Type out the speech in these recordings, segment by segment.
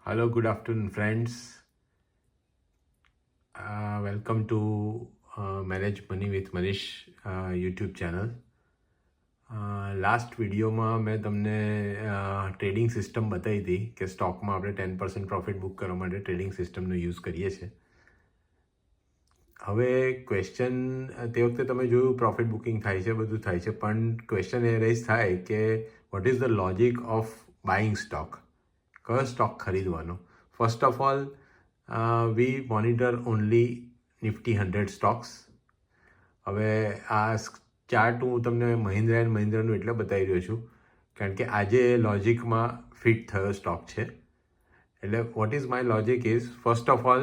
Hello, good afternoon, friends. Welcome to Manage Money with Manish YouTube channel. Last વિડીયોમાં મેં તમને trading system બતાવી હતી કે સ્ટોકમાં આપણે 10% પ્રોફિટ બુક કરવા માટે ટ્રેડિંગ સિસ્ટમનો યુઝ કરીએ છીએ. હવે ક્વેશ્ચન તે વખતે તમે જોયું પ્રોફિટ બુકિંગ થાય છે, બધું થાય છે, પણ ક્વેશ્ચન એ રેઝ થાય કે what is the logic of buying stock, કયો સ્ટોક ખરીદવાનો. First of all we monitor only Nifty 100 stocks. હવે આ ચાર્ટ હું તમને મહિન્દ્રા એન્ડ મહિન્દ્રાનું એટલે બતાવી રહ્યો છું કારણ કે આજે લોજિકમાં ફિટ થયો સ્ટોક છે. એટલે what is my logic is, first of all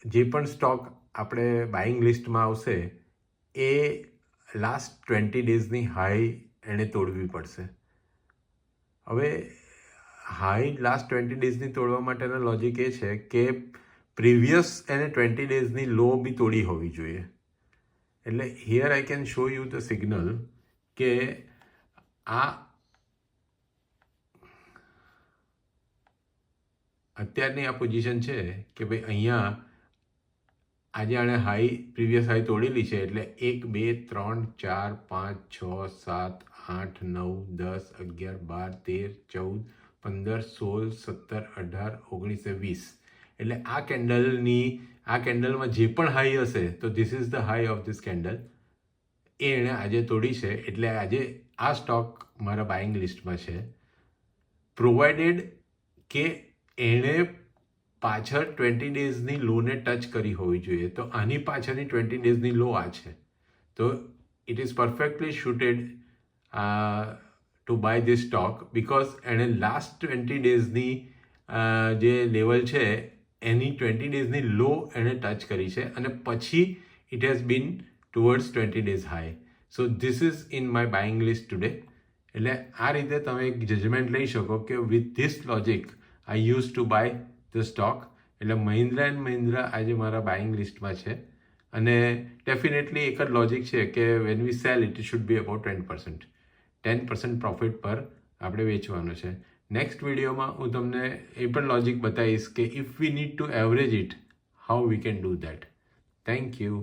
જે પણ સ્ટોક આપણે બાઇંગ લિસ્ટમાં આવશે એ લાસ્ટ 20 ડેઝની હાઈ એણે તોડવી પડશે. હવે હાઈ લાસ્ટ 20 ડેઝની તોડવા માટેનો લોજિક એ છે કે પ્રીવિયસ એને 20 ડેઝની લો બી તોડી હોવી જોઈએ. એટલે here I can show you the signal કે આ અત્યારની આ પોઝિશન છે કે ભાઈ અહીંયા આજે આણે હાઈ પ્રીવિયસ હાઈ તોડેલી છે. એટલે 1 2 3 4 5 6 7 8 9 10 11 12 13 14 15 16 17 18 19 20. એટલે આ કેન્ડલમાં જે પણ હાઈ હશે તો this is the high of this candle, એ એણે આજે તોડી છે. એટલે આજે આ સ્ટોક મારા બાઇંગ લિસ્ટમાં છે, પ્રોવાઇડેડ કે એણે પાછળ 20 ડેઝની લોને ટચ કરી હોવી જોઈએ. તો આની પાછળની 20 ડેઝની લો આ છે, તો it is perfectly shooted to by this stock because એણે લાસ્ટ 20 ડેઝની જે લેવલ છે એની 20 ડેઝની લો એણે ટચ કરી છે અને પછી it has been towards 20 days high. So this is in my buying list today. એટલે આ રીતે તમે એક જજમેન્ટ લઈ શકો કે with this logic I use to buy the stock. એટલે મહિન્દ્રા એન્ડ મહિન્દ્રા આજે મારા બાઇંગ લિસ્ટમાં છે અને ડેફિનેટલી એક જ લોજિક છે કે when we cell it should be about 10% profit પર આપણે વેચવાનો છે. નેક્સ્ટ વિડીયોમાં હું તમને એ પણ લોજિક બતાવીશ કે if we need to average it, how we can do that. Thank you.